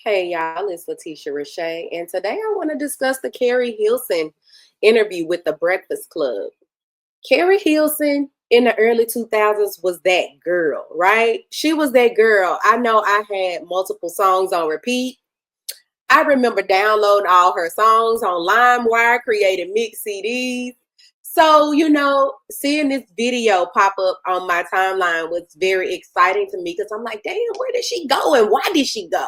Hey y'all, it's latesharashae, and today I want to discuss the Keri Hilson interview with the Breakfast Club. Keri Hilson in the early 2000s was that girl, right? She was that girl. I know I had multiple songs on repeat. I remember downloading all her songs on LimeWire, creating mix CDs. So, seeing this video pop up on my timeline was very exciting to me because I'm like, damn, where did she go and why did she go?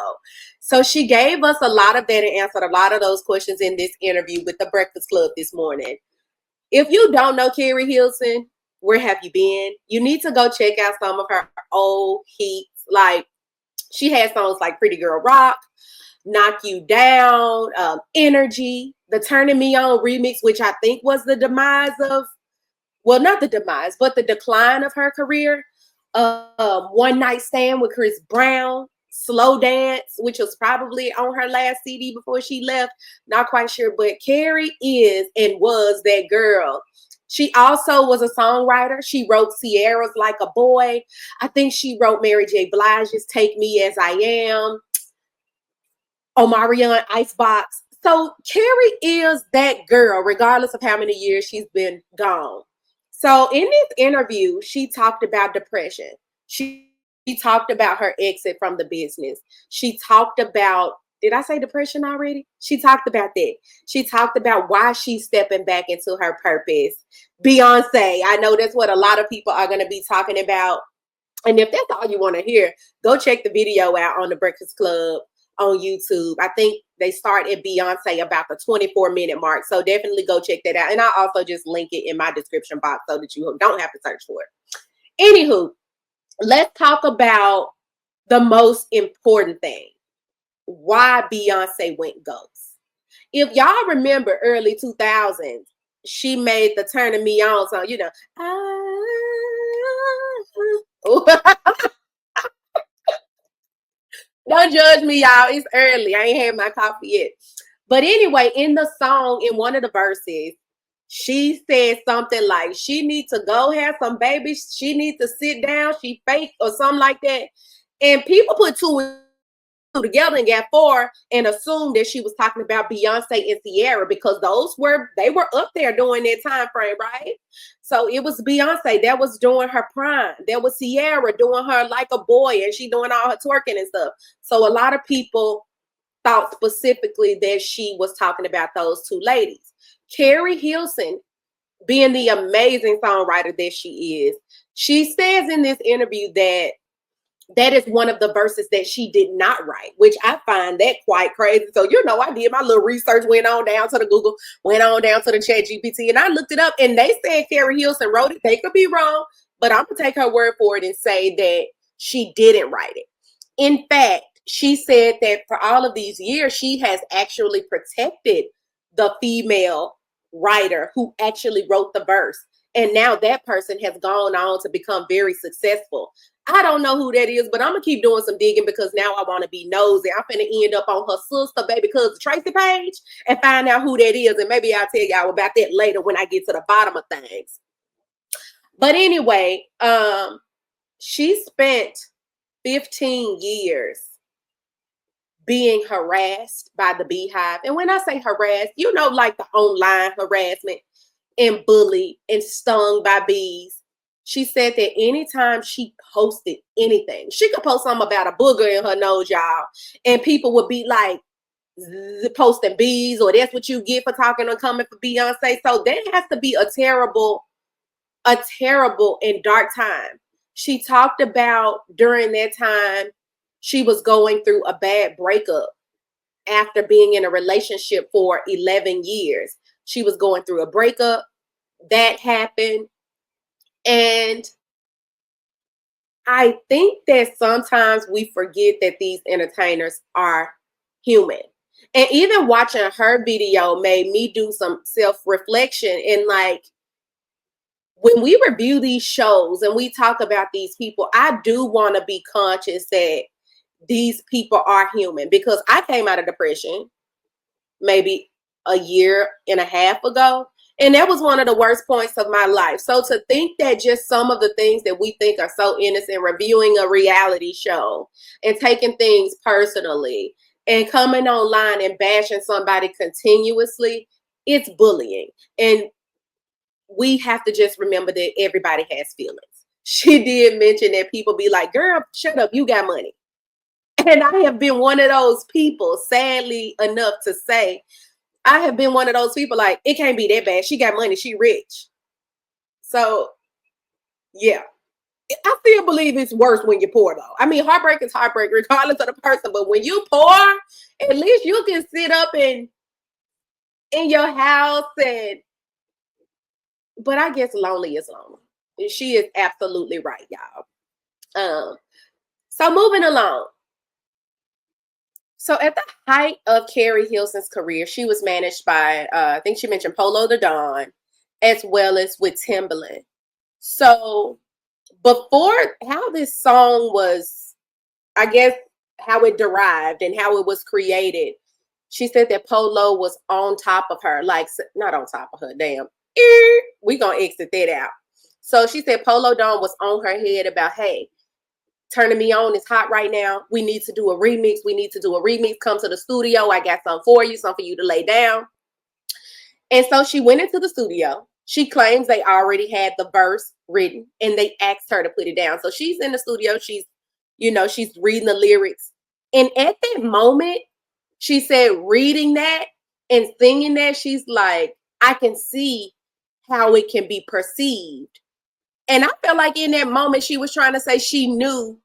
So she gave us a lot of that and answered a lot of those questions in this interview with the Breakfast Club this morning. If you don't know Keri Hilson, where have you been? You need to go check out some of her old hits. Like, she had songs like Pretty Girl Rock, Knock You Down, Energy, the Turning Me On remix, which I think was the demise of, well, not the demise, but the decline of her career. One Night Stand with Chris Brown, Slow Dance, which was probably on her last CD before she left. Not quite sure, but Keri is and was that girl. She also was a songwriter. She wrote Sierra's Like a Boy. I think she wrote Mary J. Blige's Take Me As I Am, Omarion Icebox. So Keri is that girl, regardless of how many years she's been gone. So in this interview, she talked about depression. She talked about her exit from the business. She talked about, did I say depression already? She talked about that. She talked about why she's stepping back into her purpose. Beyonce, I know that's what a lot of people are going to be talking about. And if that's all you want to hear, go check the video out on the Breakfast Club on YouTube. I think they start at Beyonce about the 24-minute mark. So definitely go check that out. And I'll also just link it in my description box so that you don't have to search for it. Anywho, let's talk about the most important thing. Why Beyonce went ghost. If y'all remember early 2000s, she made the Turning Me On song, Don't judge me, y'all. It's early. I ain't had my coffee yet. But anyway, in the song, in one of the verses, she said something like, she needs to go have some babies. She needs to sit down. She fake or something like that. And people put two and two together and got four and assumed that she was talking about Beyonce and Sierra because they were up there during that time frame, right? So it was Beyonce that was doing her prime. There was Sierra doing her Like a Boy, and she doing all her twerking and stuff. So a lot of people thought specifically that she was talking about those two ladies. Keri Hilson, being the amazing songwriter that she is, she says in this interview that is one of the verses that she did not write, which I find that quite crazy. So, I did my little research, went on down to the Google, went on down to the Chat GPT, and I looked it up, and they said Keri Hilson wrote it. They could be wrong, but I'm going to take her word for it and say that she didn't write it. In fact, she said that for all of these years, she has actually protected the female writer who actually wrote the verse. And now that person has gone on to become very successful. I don't know who that is, but I'm going to keep doing some digging because now I want to be nosy. I'm going to end up on her sister, baby cousin Tracy page and find out who that is. And maybe I'll tell y'all about that later when I get to the bottom of things. But anyway, she spent 15 years being harassed by the Beehive. And when I say harassed, like the online harassment and bullied and stung by bees. She said that anytime she posted anything, she could post something about a booger in her nose, y'all, and people would be like posting bees, or that's what you get for talking or coming for Beyonce. So that has to be a terrible and dark time. She talked about during that time she was going through a bad breakup after being in a relationship for 11 years. She was going through a breakup. That happened. And I think that sometimes we forget that these entertainers are human. And even watching her video made me do some self-reflection. And like, when we review these shows and we talk about these people, I do want to be conscious that these people are human, because I came out of depression maybe a year and a half ago. And that was one of the worst points of my life. So to think that just some of the things that we think are so innocent, reviewing a reality show and taking things personally, and coming online and bashing somebody continuously, it's bullying. And we have to just remember that everybody has feelings. She did mention that people be like, girl, shut up, you got money. And I have been one of those people, sadly enough to say, I have been one of those people like, it can't be that bad. She got money, she rich. So, yeah. I still believe it's worse when you're poor, though. I mean, heartbreak is heartbreak, regardless of the person. But when you poor, at least you can sit up in your house and. But I guess lonely is lonely. She is absolutely right, y'all. So moving along. So at the height of Keri Hilson's career, she was managed by, I think she mentioned Polo the Don, as well as with Timbaland. So before how this song was, I guess, how it derived and how it was created, she said that Polo was on top of her, like, not on top of her, damn. We gonna exit that out. So she said Polo Don was on her head about, hey, turning me on is hot right now. We need to do a remix. We need to do a remix. Come to the studio. I got something for you to lay down. And so she went into the studio. She claims they already had the verse written and they asked her to put it down. So she's in the studio. She's reading the lyrics. And at that moment, she said, reading that and singing that, she's like, I can see how it can be perceived. And I felt like in that moment, she was trying to say she knew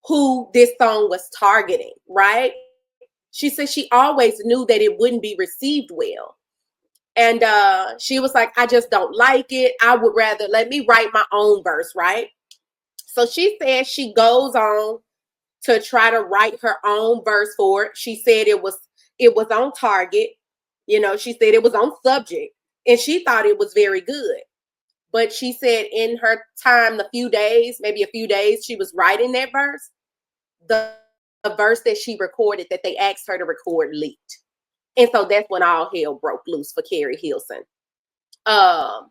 who this song was targeting, right? She said she always knew that it wouldn't be received well. And she was like, I just don't like it. I would rather let me write my own verse, right? So she said she goes on to try to write her own verse for it. She said it was on target. She said it was on subject. And she thought it was very good. But she said in her time, maybe a few days, she was writing that verse. The verse that she recorded that they asked her to record leaked. And so that's when all hell broke loose for Keri Hilson. At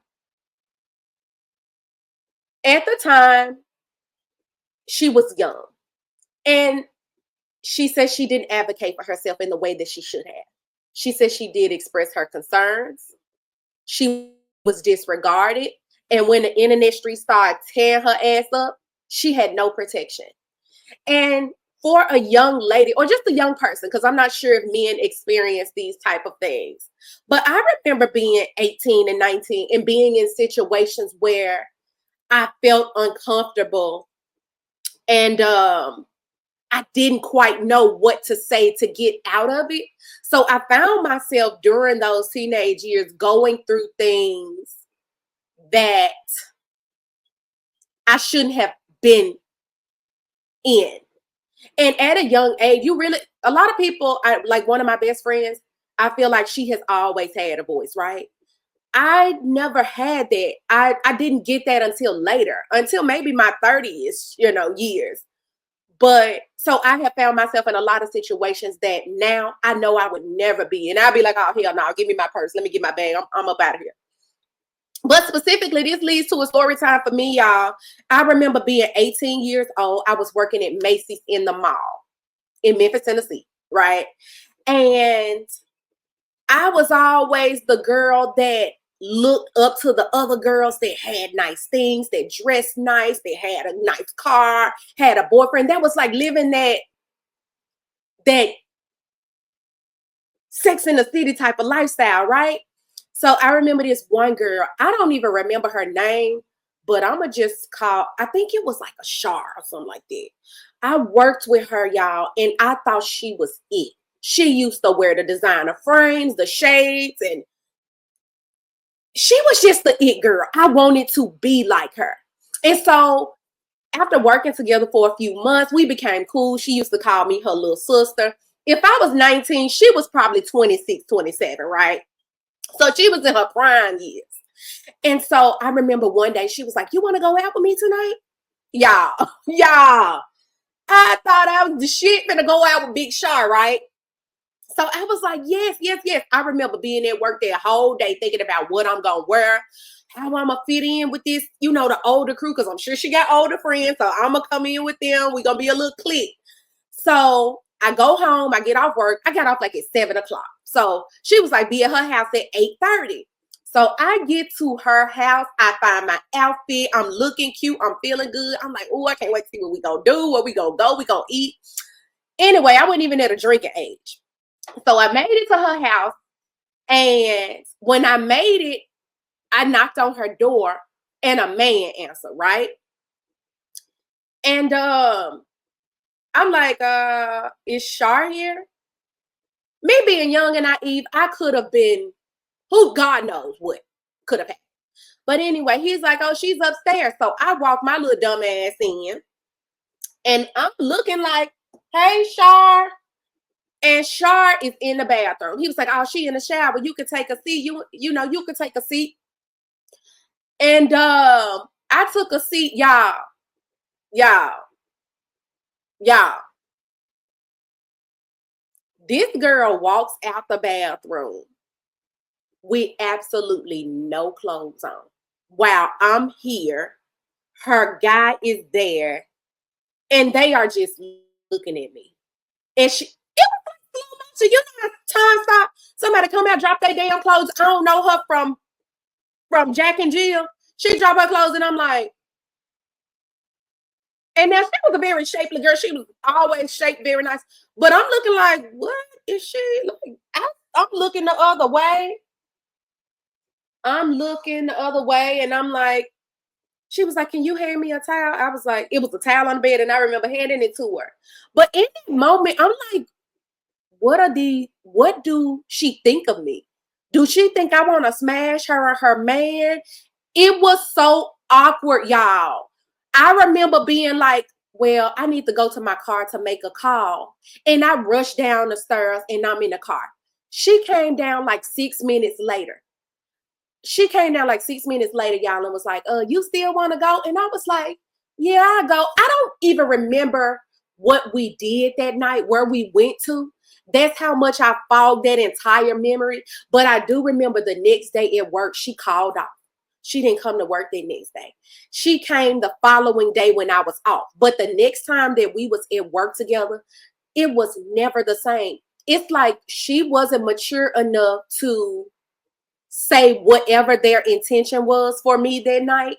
the time, she was young. And she said she didn't advocate for herself in the way that she should have. She said she did express her concerns. She was disregarded. And when the internet street started tearing her ass up, she had no protection. And for a young lady, or just a young person, because I'm not sure if men experience these type of things, but I remember being 18 and 19 and being in situations where I felt uncomfortable and I didn't quite know what to say to get out of it. So I found myself during those teenage years going through things that I shouldn't have been in. And at a young age, a lot of people, like one of my best friends, I feel like she has always had a voice, right? I never had that. I didn't get that until later, until maybe my 30s, years. But so I have found myself in a lot of situations that now I know I would never be. And I'll be like, oh, hell no, give me my purse. Let me get my bag. I'm up out of here. But specifically, this leads to a story time for me, y'all. I remember being 18 years old. I was working at Macy's in the mall in Memphis, Tennessee, right? And I was always the girl that looked up to the other girls that had nice things, that dressed nice, that had a nice car, had a boyfriend. That was like living that Sex in the City type of lifestyle, right? So I remember this one girl, I don't even remember her name, but I'm going to just call, I think it was like a Shar or something like that. I worked with her, y'all, and I thought she was it. She used to wear the designer frames, the shades, and she was just the it girl. I wanted to be like her. And so after working together for a few months, we became cool. She used to call me her little sister. If I was 19, she was probably 26, 27, right? So she was in her prime years. And so I remember one day she was like, you want to go out with me tonight? Y'all. I thought I was the shit finna go out with Big Shar, right? So I was like, yes. I remember being at work that whole day thinking about what I'm going to wear, how I'm going to fit in with this, the older crew, because I'm sure she got older friends. So I'm going to come in with them. We're going to be a little clique. So I go home, I get off work. I got off like at 7 o'clock. So she was like, be at her house at 8:30. So I get to her house. I find my outfit. I'm looking cute. I'm feeling good. I'm like, oh, I can't wait to see what we gonna do, where we gonna go, we gonna eat. Anyway, I wasn't even at a drinking age. So I made it to her house. And when I made it, I knocked on her door and a man answered, right? And I'm like, is Shar here? Me being young and naive, I could have been, who God knows what could have happened. But anyway, he's like, oh, she's upstairs. So I walk my little dumb ass in, and I'm looking like, hey, Shar. And Shar is in the bathroom. He was like, oh, she in the shower. You can take a seat. You know, you can take a seat. And I took a seat, y'all. This girl walks out the bathroom with absolutely no clothes on. While I'm here, her guy is there, and they are just looking at me. And it was like slow motion. You know how time stop? Somebody come out, drop their damn clothes. I don't know her from Jack and Jill. She dropped her clothes, and I'm like, and now she was a very shapely girl. She was always shaped very nice. But I'm looking like, what is she? Like, I'm looking the other way. I'm looking the other way, and I'm like, she was like, can you hand me a towel? I was like, it was a towel on the bed, and I remember handing it to her. But in that moment, I'm like, what do she think of me? Do she think I want to smash her or her man? It was so awkward, y'all. I remember being like, well, I need to go to my car to make a call. And I rushed down the stairs and I'm in the car. She came down like 6 minutes later. Y'all, and was like, you still want to go? And I was like, yeah, I go. I don't even remember what we did that night, where we went to. That's how much I fogged that entire memory. But I do remember the next day at work, she called off. She didn't come to work that next day. She came the following day when I was off. But the next time that we was at work together, it was never the same. It's like she wasn't mature enough to say whatever their intention was for me that night.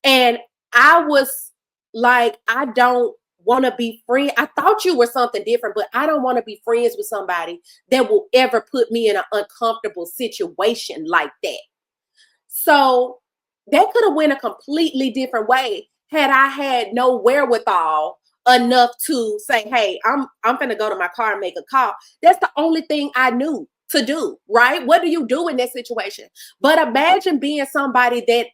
And I was like, I don't want to be friends. I thought you were something different, but I don't want to be friends with somebody that will ever put me in an uncomfortable situation like that. So that could have went a completely different way had I had no wherewithal enough to say, hey, I'm gonna go to my car and make a call. That's the only thing I knew to do, right? What do you do in that situation? But imagine being somebody that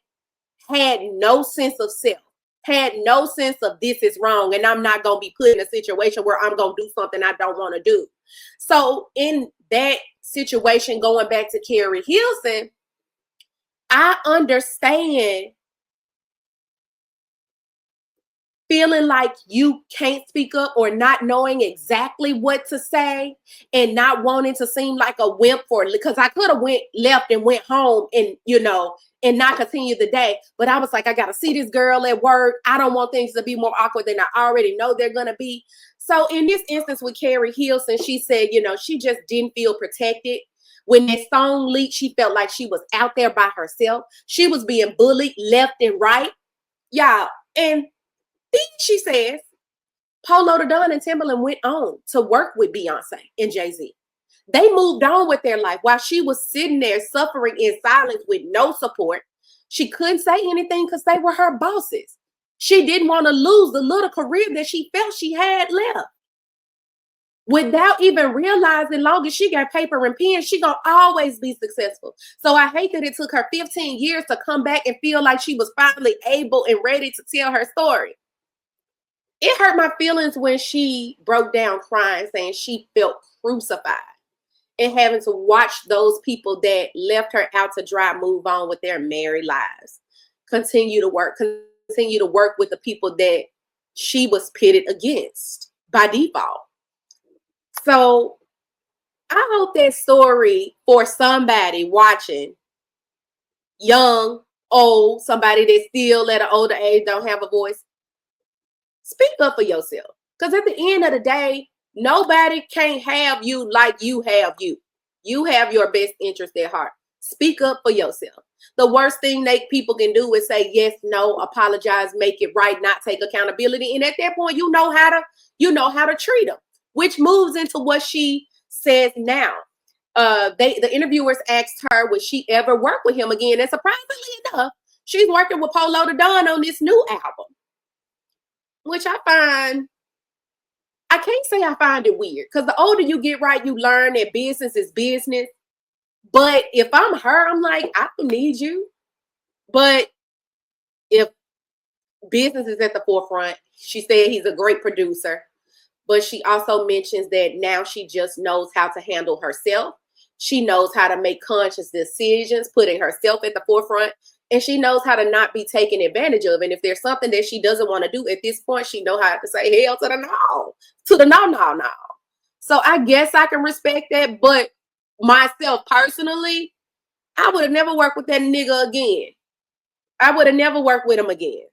had no sense of self, had no sense of this is wrong, and I'm not gonna be put in a situation where I'm gonna do something I don't want to do. So in that situation, going back to Keri Hilson, I understand feeling like you can't speak up or not knowing exactly what to say and not wanting to seem like a wimp for, because I could have went left and went home and, and not continue the day. But I was like, I got to see this girl at work. I don't want things to be more awkward than I already know they're going to be. So in this instance with Keri Hilson, she said, she just didn't feel protected. When that song leaked, she felt like she was out there by herself. She was being bullied left and right. Yeah. And then she says, Polo the Don and Timberland went on to work with Beyonce and Jay-Z. They moved on with their life while she was sitting there suffering in silence with no support. She couldn't say anything because they were her bosses. She didn't want to lose the little career that she felt she had left. Without even realizing, long as she got paper and pen, she gonna always be successful. So I hate that it took her 15 years to come back and feel like she was finally able and ready to tell her story. It hurt my feelings when she broke down crying, saying she felt crucified and having to watch those people that left her out to dry move on with their married lives, continue to work with the people that she was pitted against by default. So I hope that story for somebody watching, young, old, somebody that still at an older age don't have a voice, speak up for yourself. Because at the end of the day, Nobody can't have you like you have you. You have your best interest at heart. Speak up for yourself. The worst thing people can do is say yes, no, apologize, make it right, not take accountability. And at that point, you know how to treat them, which moves into what she says now. The interviewers asked her, would she ever work with him again? And surprisingly enough, she's working with Polo the Don on this new album, which I can't say I find it weird, because the older you get, right, you learn that business is business. But if I'm her, I'm like, I don't need you. But if business is at the forefront, she said he's a great producer. But she also mentions that now she just knows how to handle herself. She knows how to make conscious decisions, putting herself at the forefront. And she knows how to not be taken advantage of. And if there's something that she doesn't want to do at this point, she knows how to say hell to the no. To the no. So I guess I can respect that. But myself personally, I would have never worked with that nigga again. I would have never worked with him again.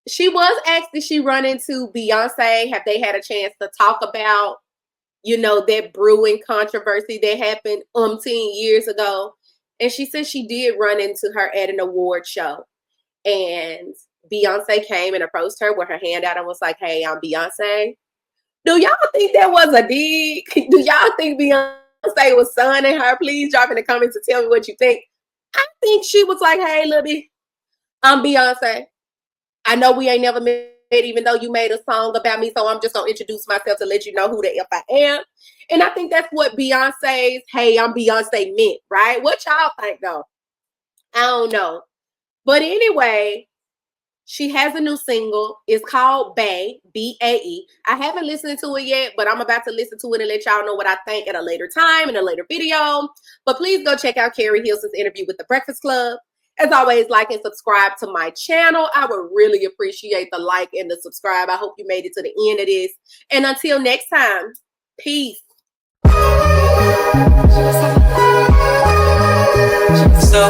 She was asked, did she run into Beyonce? Have they had a chance to talk about, that brewing controversy that happened umpteen years ago? And she said she did run into her at an award show. And Beyonce came and approached her with her hand out and was like, hey, I'm Beyonce. Do y'all think that was a dig? Do y'all think Beyonce was sunning her? Please drop in the comments to tell me what you think. I think she was like, hey, Libby, I'm Beyonce. I know we ain't never met, even though you made a song about me, so I'm just going to introduce myself to let you know who the F I am. And I think that's what Beyonce's, hey, I'm Beyonce meant, right? What y'all think, though? I don't know. But anyway, she has a new single. It's called Bae, B-A-E. I haven't listened to it yet, but I'm about to listen to it and let y'all know what I think at a later time, in a later video. But please go check out Keri Hilson's interview with The Breakfast Club. As always, like and subscribe to my channel. I would really appreciate the like and the subscribe. I hope you made it to the end of this. And until next time, peace. So